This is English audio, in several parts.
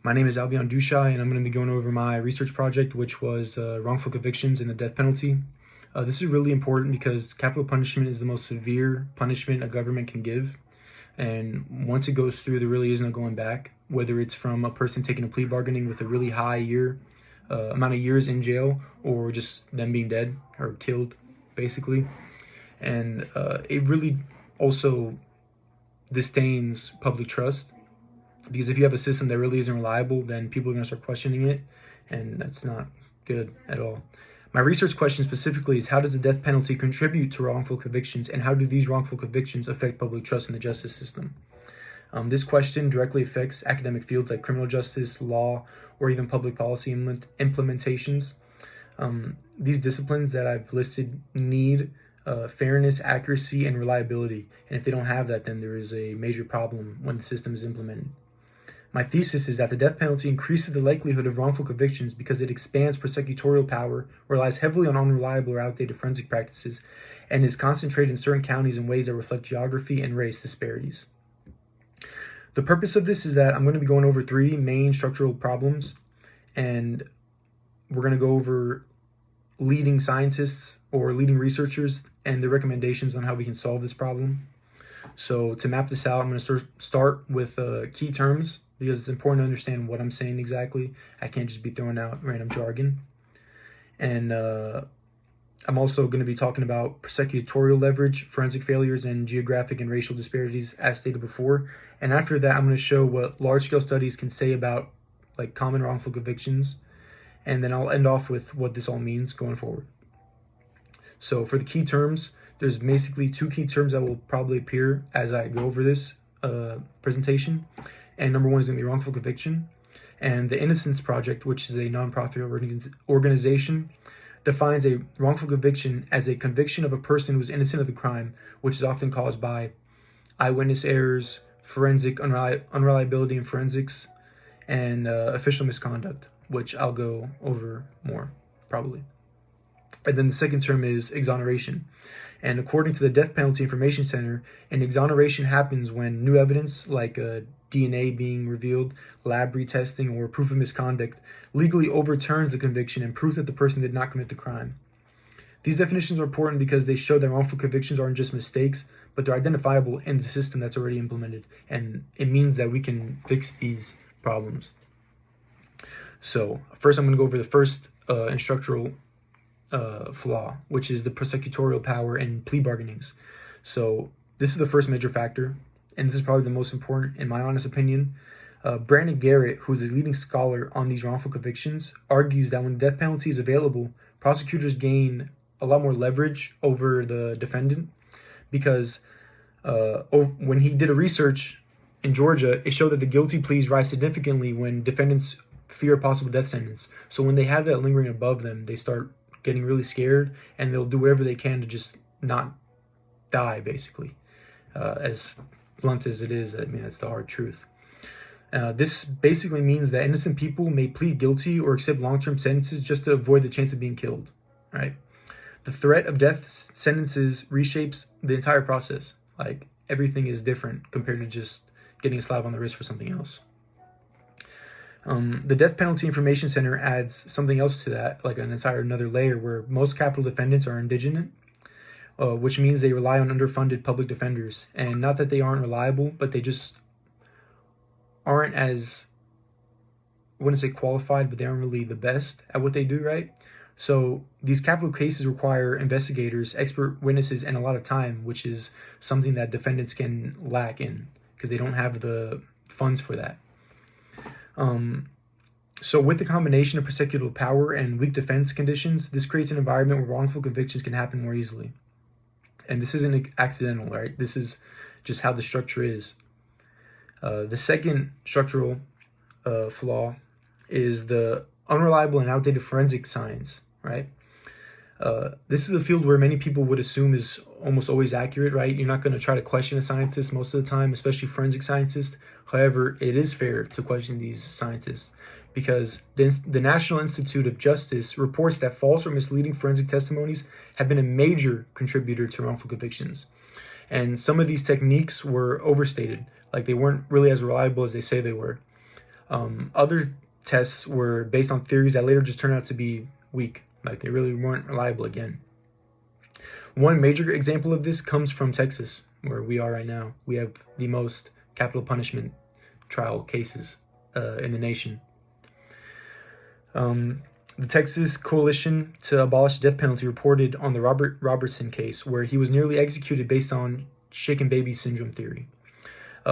My name is Albion Dushai, and I'm going to be going over my research project, which was wrongful convictions and the death penalty. This is really important because capital punishment is the most severe punishment a government can give. And once it goes through, there really is no going back, whether it's from a person taking a plea bargaining with a really high amount of years in jail, or just them being dead or killed, basically. And it really also disdains public trust, because if you have a system that really isn't reliable, then people are going to start questioning it, and that's not good at all. My research question specifically is, how does the death penalty contribute to wrongful convictions, and how do these wrongful convictions affect public trust in the justice system? This question directly affects academic fields like criminal justice, law, or even public policy implementations. These disciplines that I've listed need fairness, accuracy, and reliability. And if they don't have that, then there is a major problem when the system is implemented. My thesis is that the death penalty increases the likelihood of wrongful convictions because it expands prosecutorial power, relies heavily on unreliable or outdated forensic practices, and is concentrated in certain counties in ways that reflect geography and race disparities. The purpose of this is that I'm going to be going over three main structural problems, and we're going to go over leading scientists or leading researchers and the recommendations on how we can solve this problem. So to map this out, I'm going to start with key terms, because it's important to understand what I'm saying exactly. I can't just be throwing out random jargon. And I'm also going to be talking about prosecutorial leverage, forensic failures, and geographic and racial disparities, as stated before. And after that, I'm going to show what large-scale studies can say about common wrongful convictions. And then I'll end off with what this all means going forward. So for the key terms, there's basically two key terms that will probably appear as I go over this presentation. And number one is going to be wrongful conviction. And the Innocence Project, which is a nonprofit organization, defines a wrongful conviction as a conviction of a person who is innocent of the crime, which is often caused by eyewitness errors, forensic unreliability in forensics, and official misconduct, which I'll go over more, probably. And then the second term is exoneration. And according to the Death Penalty Information Center, an exoneration happens when new evidence, like DNA being revealed, lab retesting, or proof of misconduct, legally overturns the conviction and proves that the person did not commit the crime. These definitions are important because they show that wrongful convictions aren't just mistakes, but they're identifiable in the system that's already implemented. And it means that we can fix these problems. So first, I'm going to go over the first instructional flaw, which is the prosecutorial power in plea bargainings. So this is the first major factor, and this is probably the most important in my honest opinion. Brandon Garrett, who's a leading scholar on these wrongful convictions, argues that when the death penalty is available, prosecutors gain a lot more leverage over the defendant, because when he did a research in Georgia, it showed that the guilty pleas rise significantly when defendants fear a possible death sentence. So when they have that lingering above them, they start getting really scared, and they'll do whatever they can to just not die, basically. As blunt as it is, I mean, that's the hard truth. This basically means that innocent people may plead guilty or accept long-term sentences just to avoid the chance of being killed, right? The threat of death sentences reshapes the entire process. Everything is different compared to just getting a slap on the wrist for something else. The Death Penalty Information Center adds something else to that, like another layer, where most capital defendants are indigent, which means they rely on underfunded public defenders. And not that they aren't reliable, but they just aren't as, I wouldn't say qualified, but they aren't really the best at what they do, right? So these capital cases require investigators, expert witnesses, and a lot of time, which is something that defendants can lack in because they don't have the funds for that. So with the combination of prosecutorial power and weak defense conditions, this creates an environment where wrongful convictions can happen more easily. And this isn't accidental, right? This is just how the structure is. The second structural flaw is the unreliable and outdated forensic science, right? This is a field where many people would assume is almost always accurate, right? You're not going to try to question a scientist most of the time, especially forensic scientists. However, it is fair to question these scientists, because the National Institute of Justice reports that false or misleading forensic testimonies have been a major contributor to wrongful convictions. And some of these techniques were overstated, like they weren't really as reliable as they say they were. Other tests were based on theories that later just turned out to be weak, like they really weren't reliable again. One major example of this comes from Texas, where we are right now. We have the most capital punishment trial cases in the nation. The Texas Coalition to Abolish the Death Penalty reported on the Robert Robertson case, where he was nearly executed based on shaken baby syndrome theory.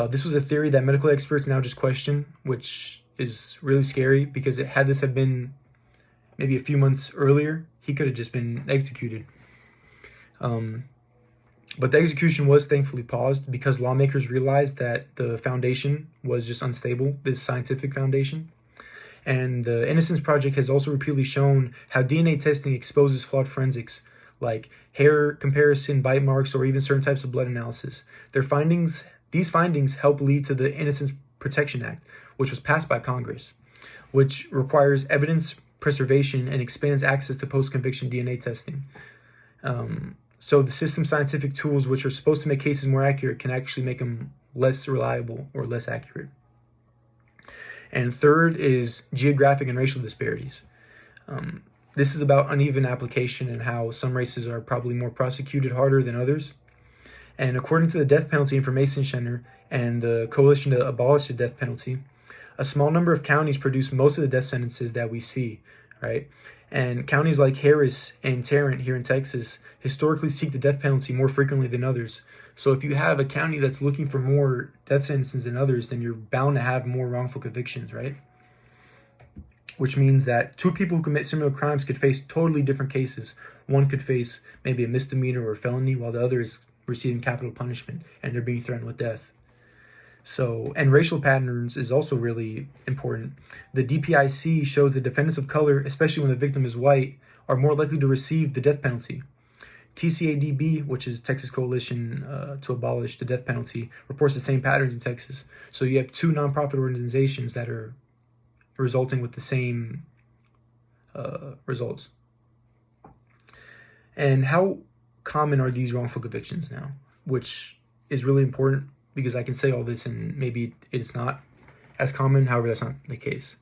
This was a theory that medical experts now just question, which is really scary because had this have been maybe a few months earlier, he could have just been executed. But the execution was thankfully paused because lawmakers realized that the foundation was just unstable, this scientific foundation. And the Innocence Project has also repeatedly shown how DNA testing exposes flawed forensics, like hair comparison, bite marks, or even certain types of blood analysis. These findings help lead to the Innocence Protection Act, which was passed by Congress, which requires evidence preservation and expands access to post-conviction DNA testing. So the system scientific tools, which are supposed to make cases more accurate, can actually make them less reliable or less accurate. And third is geographic and racial disparities. This is about uneven application and how some races are probably more prosecuted harder than others. And according to the Death Penalty Information Center and the Coalition to Abolish the Death Penalty, a small number of counties produce most of the death sentences that we see, right? And counties like Harris and Tarrant here in Texas historically seek the death penalty more frequently than others. So if you have a county that's looking for more death sentences than others, then you're bound to have more wrongful convictions, right? Which means that two people who commit similar crimes could face totally different cases. One could face maybe a misdemeanor or a felony, while the other is receiving capital punishment and they're being threatened with death. So, and racial patterns is also really important. The DPIC shows that defendants of color, especially when the victim is white, are more likely to receive the death penalty. TCADB, which is Texas Coalition to Abolish the Death Penalty, reports the same patterns in Texas. So you have two nonprofit organizations that are resulting with the same results. And how common are these wrongful convictions now? Which is really important, because I can say all this and maybe it's not as common. However, that's not the case.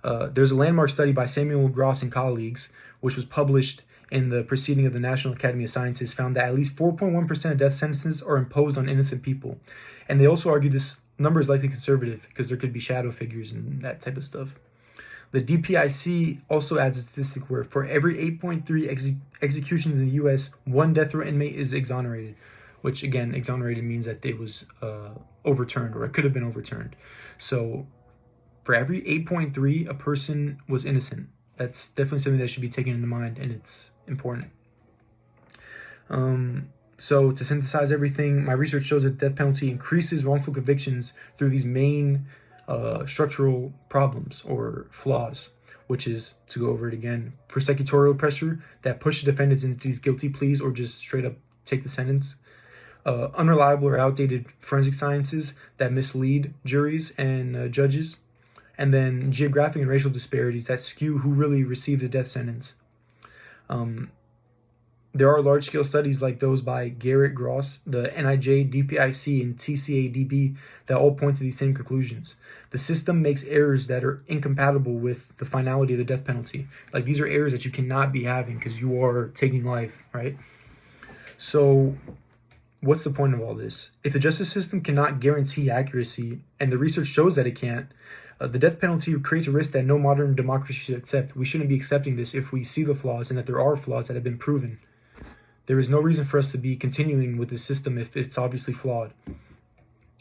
There's a landmark study by Samuel Gross and colleagues, which was published in the Proceeding of the National Academy of Sciences, found that at least 4.1% of death sentences are imposed on innocent people. And they also argue this number is likely conservative because there could be shadow figures and that type of stuff. The DPIC also adds a statistic where for every 8.3 executions in the U.S., one death row inmate is exonerated, which again, exonerated means that it was overturned, or it could have been overturned. So for every 8.3, a person was innocent. That's definitely something that should be taken into mind, and it's important. So to synthesize everything, my research shows that the death penalty increases wrongful convictions through these main structural problems or flaws, which is, to go over it again, prosecutorial pressure that pushes defendants into these guilty pleas or just straight up take the sentence. Unreliable or outdated forensic sciences that mislead juries and judges, and then geographic and racial disparities that skew who really receives a death sentence. There are large-scale studies like those by Garrett Gross, the NIJ, DPIC, and TCADB that all point to these same conclusions. The system makes errors that are incompatible with the finality of the death penalty. Like, these are errors that you cannot be having because you are taking life, right? So what's the point of all this? If the justice system cannot guarantee accuracy, and the research shows that it can't, the death penalty creates a risk that no modern democracy should accept. We shouldn't be accepting this if we see the flaws and that there are flaws that have been proven. There is no reason for us to be continuing with this system if it's obviously flawed.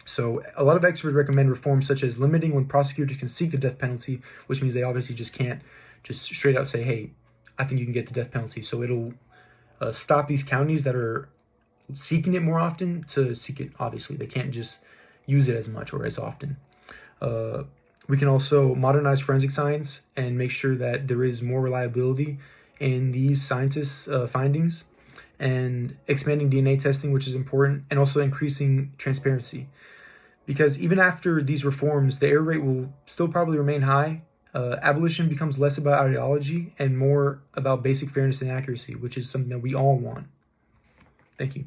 So a lot of experts recommend reforms such as limiting when prosecutors can seek the death penalty, which means they obviously just can't just straight out say, hey, I think you can get the death penalty. So it'll stop these counties that are seeking it more often to seek it. Obviously, they can't just use it as much or as often. We can also modernize forensic science and make sure that there is more reliability in these scientists' findings, and expanding DNA testing, which is important, and also increasing transparency. Because even after these reforms, the error rate will still probably remain high. Abolition becomes less about ideology and more about basic fairness and accuracy, which is something that we all want. Thank you.